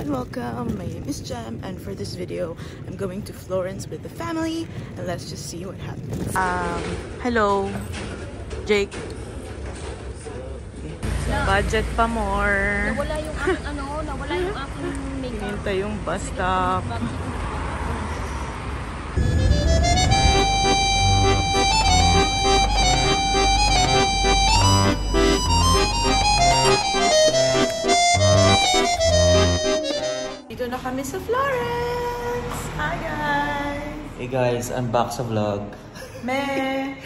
and welcome. My name is Jem, and for this video, I'm going to Florence with the family, and let's just see what happens. Hello, Jake. Budget pa more. Nawala yung aking nawala yung aking makeup. Hintay yung bus stop. Dito na kami sa Florence! Hi guys! Hey guys, I'm back sa vlog. Meh!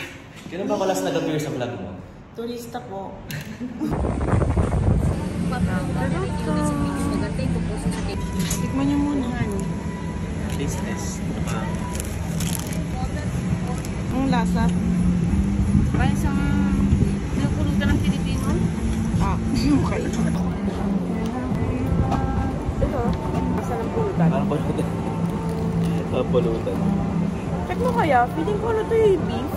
Kailan ba kalas nag-appear sa vlog mo? Turista po. Tikman niyo muna. Taste test. Ang lasa. Parang isang pinupulutan ng Pilipino. Ah, okay. Ito, isa ng pulutan. Parang pulutan. Pulutan. Check mo kaya, feeling ko ano to yung beef.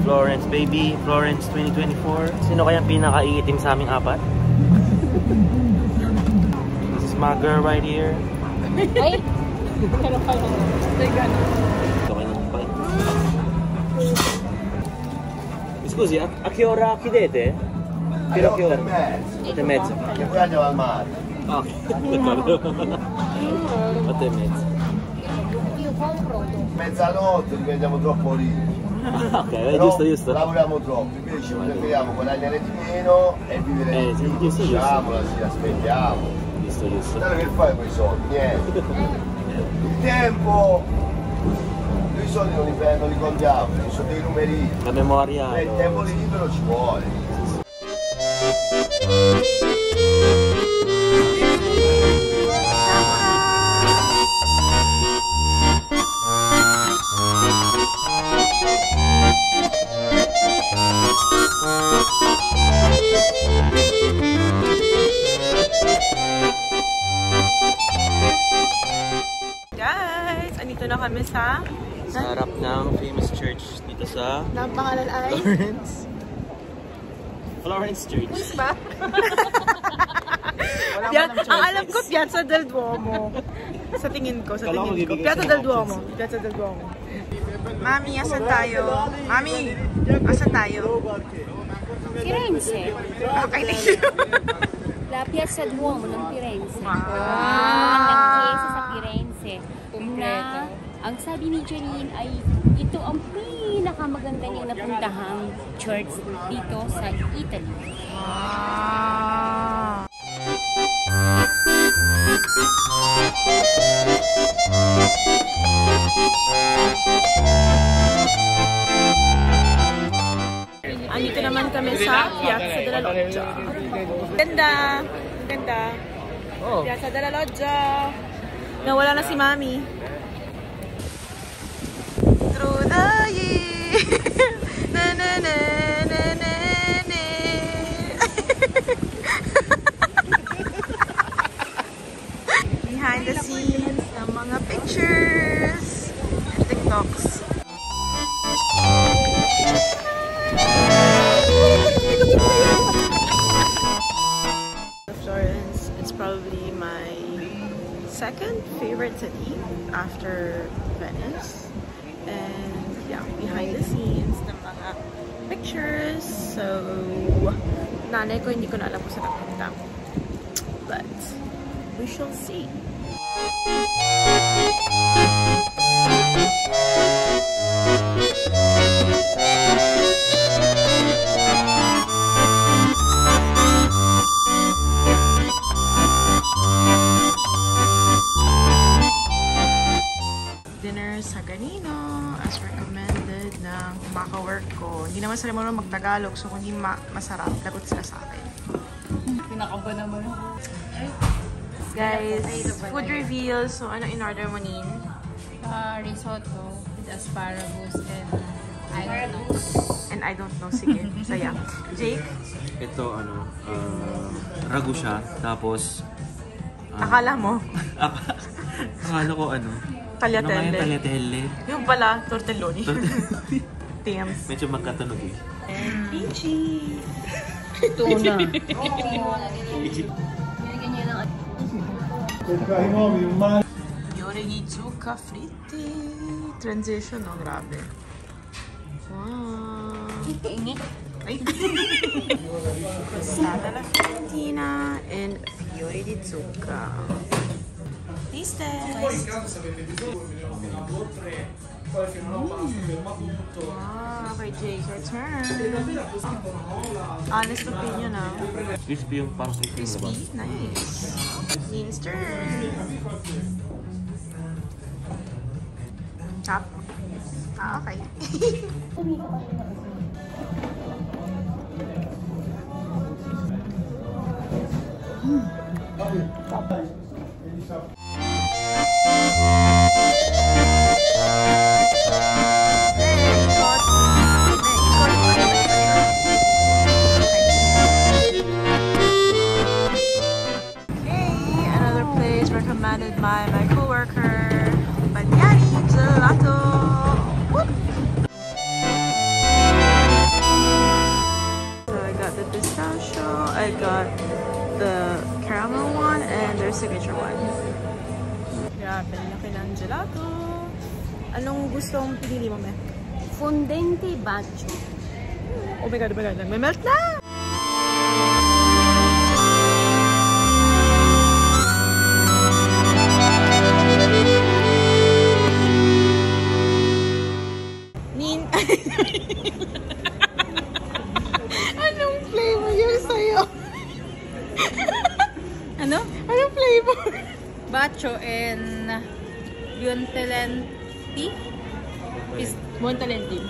Florence baby, Florence 2024. Sino kayang pinakaiitim sa aming apat? This is my girl right here. Ay! Pero pa lang. Ito kayo naman pa. Scusi, a che ora chiudete? Fino a che ora? 8:30. Che poi andiamo al mare. Ok, 8:30. Io compro. Mezzanotte divendiamo troppo ricchi. Ok, Però giusto. lavoriamo troppo, invece preferiamo guadagnare di meno e vivere sì, di più. giusto. Diciamola, ci aspettiamo. Giusto. Allora che fai con i soldi? Niente. Il tempo, noi i soldi non li contiamo, ci sono dei numerini. La memoria. Il tempo libero ci vuole. Guys, andito na kami sa Sa harap ng famous church dito sa pangalan ay Florence Church. ba? Ang alam ko, Piazza del Duomo. Sa tingin ko. Piazza del Duomo. Mami, asan tayo? Mami, asan tayo? Firenze. Okay, thank you. La Piazza Duomo ng Firenze. Wow. Ang chiesa sa Firenze. Na, ang sabi ni Janine ay ito ang pinakamaganda niyang napuntahang church dito sa Italy. Wow. Andito naman kami sa Piazza della Loggia. Ganda! Oh. Piazza della Loggia. Nawala na si Mami. Through the years. Na na na na na na. Behind the scenes ng mga pictures and TikToks. Florence, it's probably my second favorite city after Venice, and yeah, behind the scenes ng mga pictures. So nanay ko hindi ko na alam kung saan napunta, but we shall see. Dinner sa Ganino as recommended ng maka-work ko. Hindi naman sila marunong mag-Tagalog, so kung hindi masarap, lagot sila sa akin. Pinakaba naman. Guys, food reveal. So ano in-order mo, Nin? Risotto with asparagus and I don't know. And I don't know, sige. So yeah. Jake? Ito ragu siya, tapos Akala mo? akala ko Tagliatelle. Ano nga yung tagliatelle? Yung pala, tortelloni. Tams. Medyo magkatunog eh. And peachy. Tuna. Fiore di zucca fritti. Transition, no? Grabe. Wow. Ay. Crostata alla fiorentina and fiore di zucca. Taste test. Wow, okay, Jake, your turn. Honest opinion, ah. Crispy yung parang Crispy, nice. Means turn. Chop. Ah, okay. Another place recommended by my coworker, Bagnani Gelato. Whoop. So I got the pistachio, I got the caramel one, and their signature one. Grabe, laki ng gelato. Anong gusto mong pinili mo, Meh? Fondente Bacio. Oh my god, nagme-melt na! Anong flavor yun sa'yo? Ano? Anong flavor? Bacio and Buontalenti.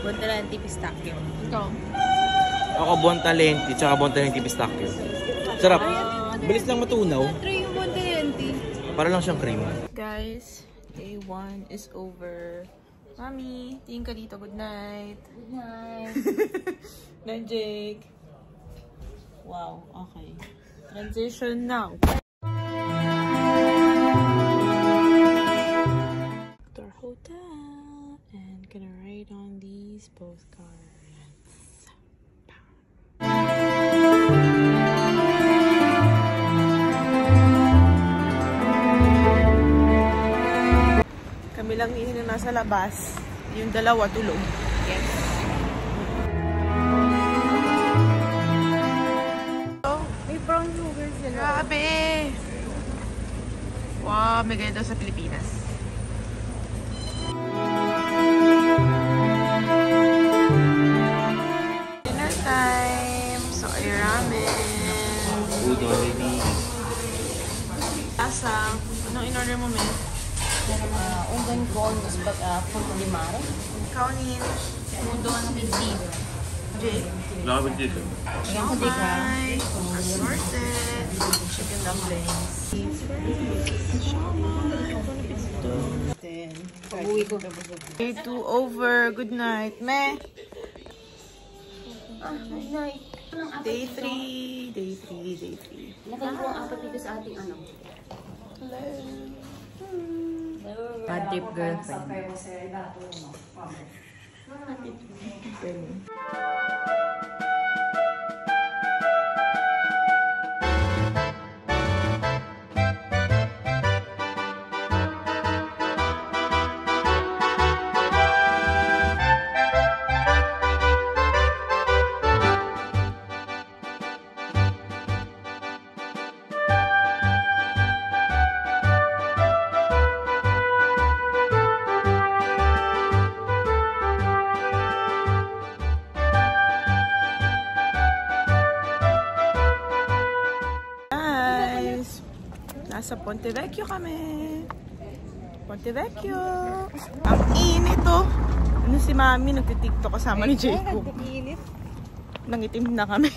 Buontalenti pistachio. Ikaw? Ako Buontalenti, tsaka Buontalenti pistachio. Sarap. Bilis lang matunaw. Try yung Buontalenti. Para lang siyang cream. Guys, day 1 is over. Mami, tingin ka dito. Good night. Good night. Then Jake. Wow, okay. Transition now. To our hotel and gonna write on these postcards. Kami lang ni na nasa labas. Yung dalawa tulog. Yes. Oh, may brown sugar sila. Grabe! Wow, may ganito sa Pilipinas. Dinner time! So, ay ramen. Food already. Asa, anong in-order mo, men? Unggan corn is punto di mare. Kaunin. Mundo ano hindi. Jake. Love it dito. Ayan ko di ka. Hi. Assorted. Chicken dumplings. Uwi ko. Day 2 over. Good night. Meh. Good night. Day 3. Day 3. Day 3. Lagay ko ang apat dito sa ating ano. Hello. Bad trip girlfriend. Nasa Ponte Vecchio kami. Ponte Vecchio. Ang init oh. Ano si Mami nagtitiktok kasama ni Jacob. Nangitim na kami.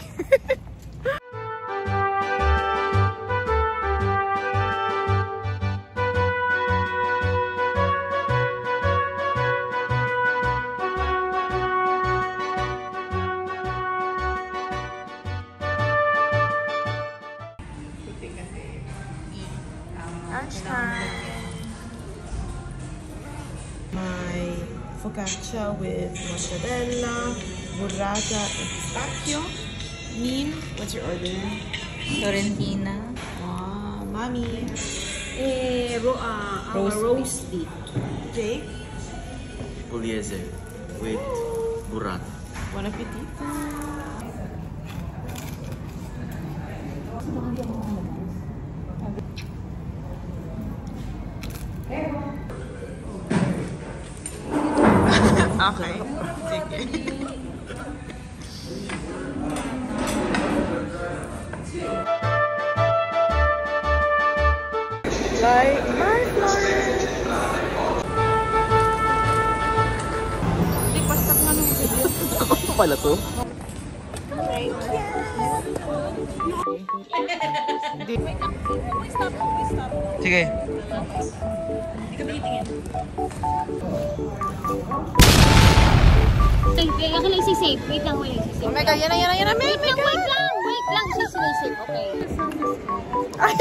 My focaccia with mozzarella, burrata, and pistachio. Nin, what's your order? Fiorentina. Ah, Mommy. Roast beef. Jake, Pugliese with burrata. bon appetit. Okay. Sige. Like my Florence. Pastak nga nung video. Ako pala to? Sige. Wait, ako lang si-save. Wait lang, wait. Oh my God, yan na, Wait lang, wait lang. Wait lang, si-save. Okay. Ay,